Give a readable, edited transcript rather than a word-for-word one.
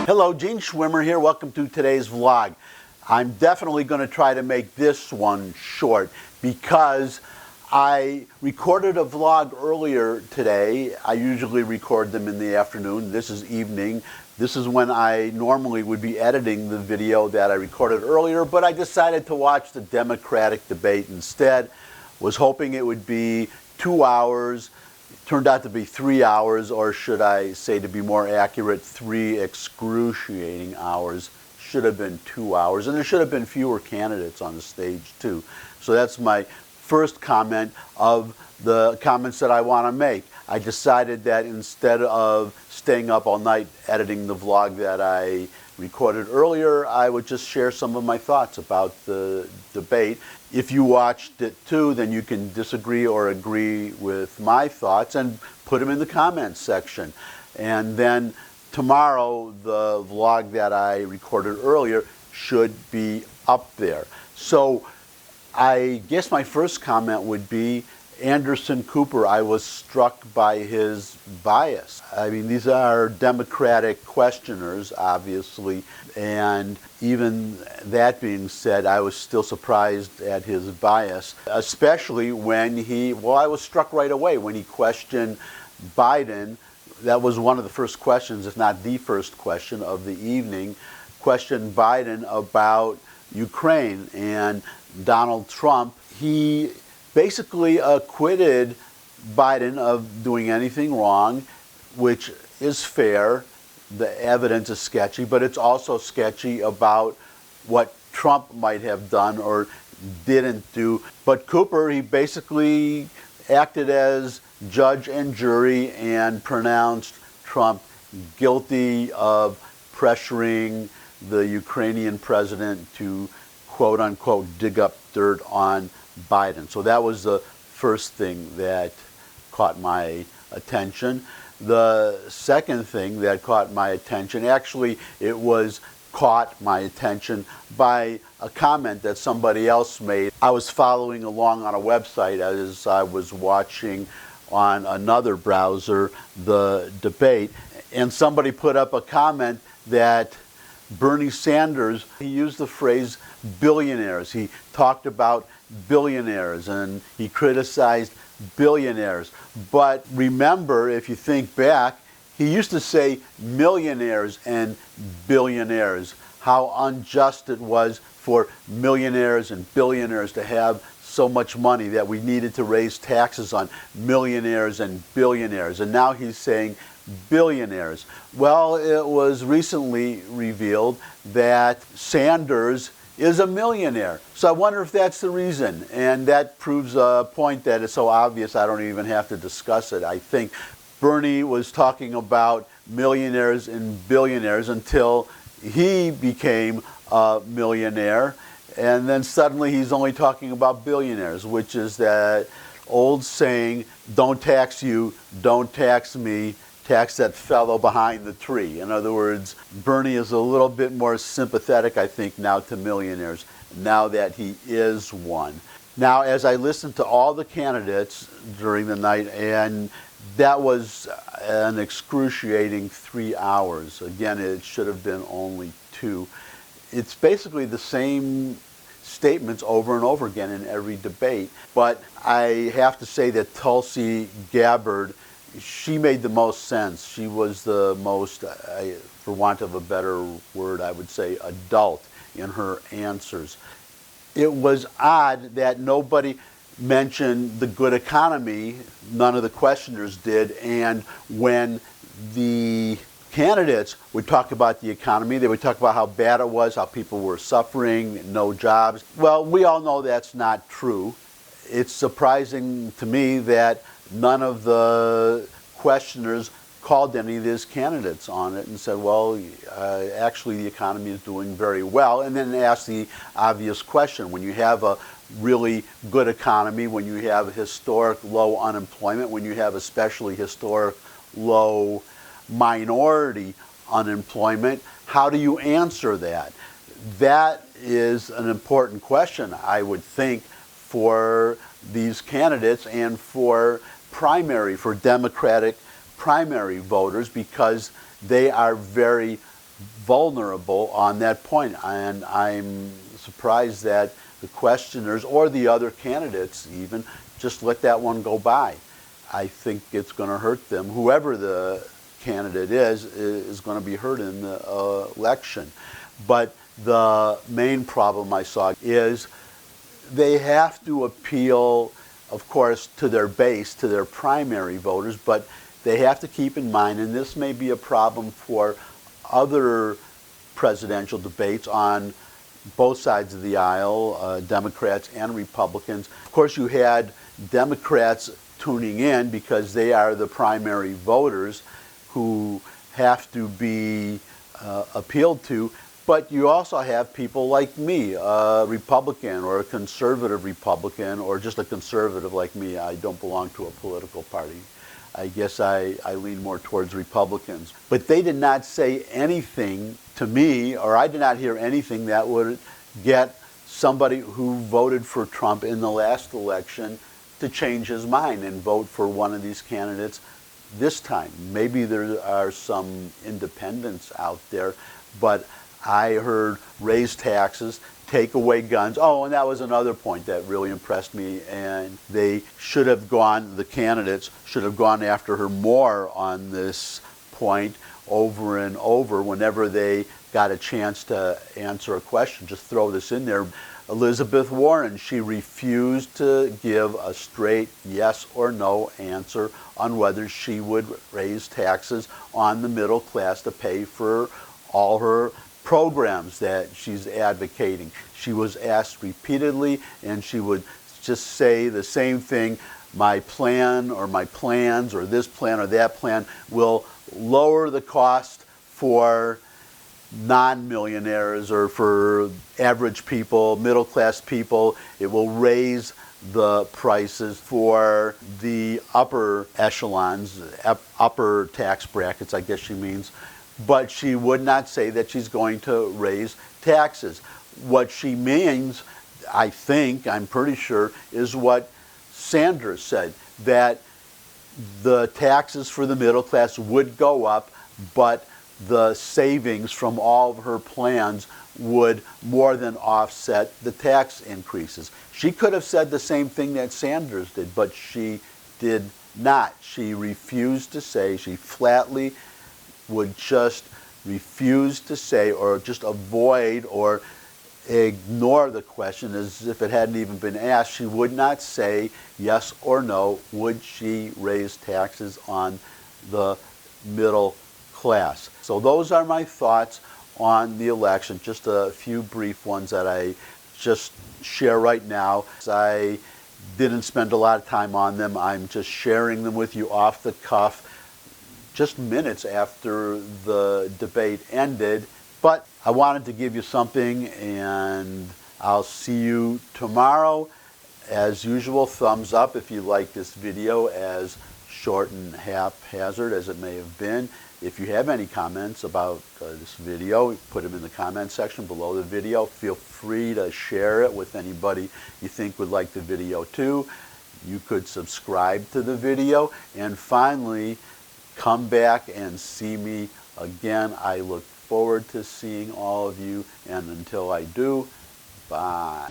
Hello, Gene Schwimmer here. Welcome to today's vlog. I'm definitely going to try to make this one short because I recorded a vlog earlier today. I usually record them in the afternoon. This is evening. This is when I normally would be editing the video that I recorded earlier, but I decided to watch the Democratic debate instead. Was hoping it would be 2 hours. Turned out to be 3 hours, or should I say, to be more accurate, 3 excruciating hours. Should have been 2 hours, and there should have been fewer candidates on the stage too. So that's my first comment of the comments that I want to make. I decided that instead of staying up all night editing the vlog that I recorded earlier, I would just share some of my thoughts about the debate. If you watched it too, then you can disagree or agree with my thoughts and put them in the comments section. And then tomorrow, the vlog that I recorded earlier should be up there. So I guess my first comment would be Anderson Cooper. I was struck by his bias. I mean, these are Democratic questioners, obviously, and even that being said, I was still surprised at his bias, especially when I was struck right away when he questioned Biden. That was one of the first questions, if not the first question of the evening, questioned Biden about Ukraine. And Donald Trump, he basically acquitted Biden of doing anything wrong, which is fair. The evidence is sketchy, but it's also sketchy about what Trump might have done or didn't do. But Cooper, he basically acted as judge and jury and pronounced Trump guilty of pressuring the Ukrainian president to, quote unquote, dig up dirt on Biden. So that was the first thing that caught my attention. The second thing that caught my attention, actually it was caught my attention by a comment that somebody else made. I was following along on a website as I was watching on another browser the debate, and somebody put up a comment that Bernie Sanders, he used the phrase billionaires. He talked about billionaires and he criticized billionaires. But remember, if you think back, he used to say millionaires and billionaires, how unjust it was for millionaires and billionaires to have so much money that we needed to raise taxes on millionaires and billionaires. And now he's saying billionaires. Well, it was recently revealed that Sanders is a millionaire. So I wonder if that's the reason. And that proves a point that is so obvious I don't even have to discuss it. I think Bernie was talking about millionaires and billionaires until he became a millionaire. And then suddenly he's only talking about billionaires, which is that old saying, don't tax you, don't tax me, tax that fellow behind the tree. In other words, Bernie is a little bit more sympathetic, I think, now to millionaires, now that he is one. Now, as I listened to all the candidates during the night, and that was an excruciating 3 hours. Again, it should have been only 2. It's basically the same statements over and over again in every debate. But I have to say that Tulsi Gabbard, she made the most sense. She was the most, for want of a better word, I would say, adult in her answers. It was odd that nobody mentioned the good economy. None of the questioners did. And when the candidates would talk about the economy, they would talk about how bad it was, how people were suffering, no jobs. Well, we all know that's not true. It's surprising to me that none of the questioners called any of these candidates on it and said, well, actually the economy is doing very well, and then asked the obvious question. When you have a really good economy, when you have historic low unemployment, when you have especially historic low minority unemployment, how do you answer that? That is an important question, I would think, for these candidates and for Democratic primary voters, because they are very vulnerable on that point. And I'm surprised that the questioners or the other candidates even just let that one go by. I think it's going to hurt them. Whoever the candidate is going to be hurt in the election. But the main problem I saw is they have to appeal, of course, to their base, to their primary voters, but they have to keep in mind, and this may be a problem for other presidential debates on both sides of the aisle, Democrats and Republicans. Of course, you had Democrats tuning in because they are the primary voters who have to be appealed to. But you also have people like me, a Republican or a conservative Republican, or just a conservative like me. I don't belong to a political party. I guess I lean more towards Republicans. But they did not say anything to me, or I did not hear anything that would get somebody who voted for Trump in the last election to change his mind and vote for one of these candidates this time. Maybe there are some independents out there, but I heard raise taxes, take away guns. Oh, and that was another point that really impressed me. And they should have gone, the candidates should have gone after her more on this point over and over whenever they got a chance to answer a question. Just throw this in there. Elizabeth Warren, she refused to give a straight yes or no answer on whether she would raise taxes on the middle class to pay for all her programs that she's advocating. She was asked repeatedly, and she would just say the same thing: my plan or my plans or this plan or that plan will lower the cost for non-millionaires or for average people, middle-class people. It will raise the prices for the upper echelons, upper tax brackets, I guess she means. But she would not say that she's going to raise taxes. What she means, I think, I'm pretty sure, is what Sanders said, that the taxes for the middle class would go up, but the savings from all of her plans would more than offset the tax increases. She could have said the same thing that Sanders did, but she did not. She refused to say, she flatly would just refuse to say, or just avoid or ignore the question as if it hadn't even been asked. She would not say yes or no, would she raise taxes on the middle class. So those are my thoughts on the election, just a few brief ones that I just share right now. I didn't spend a lot of time on them. I'm just sharing them with you off the cuff, just minutes after the debate ended. But I wanted to give you something, and I'll see you tomorrow. As usual, thumbs up if you like this video, as short and haphazard as it may have been. If you have any comments about this video, put them in the comment section below the video. Feel free to share it with anybody you think would like the video too. You could subscribe to the video. And finally, come back and see me again. I look forward to seeing all of you. And until I do, bye.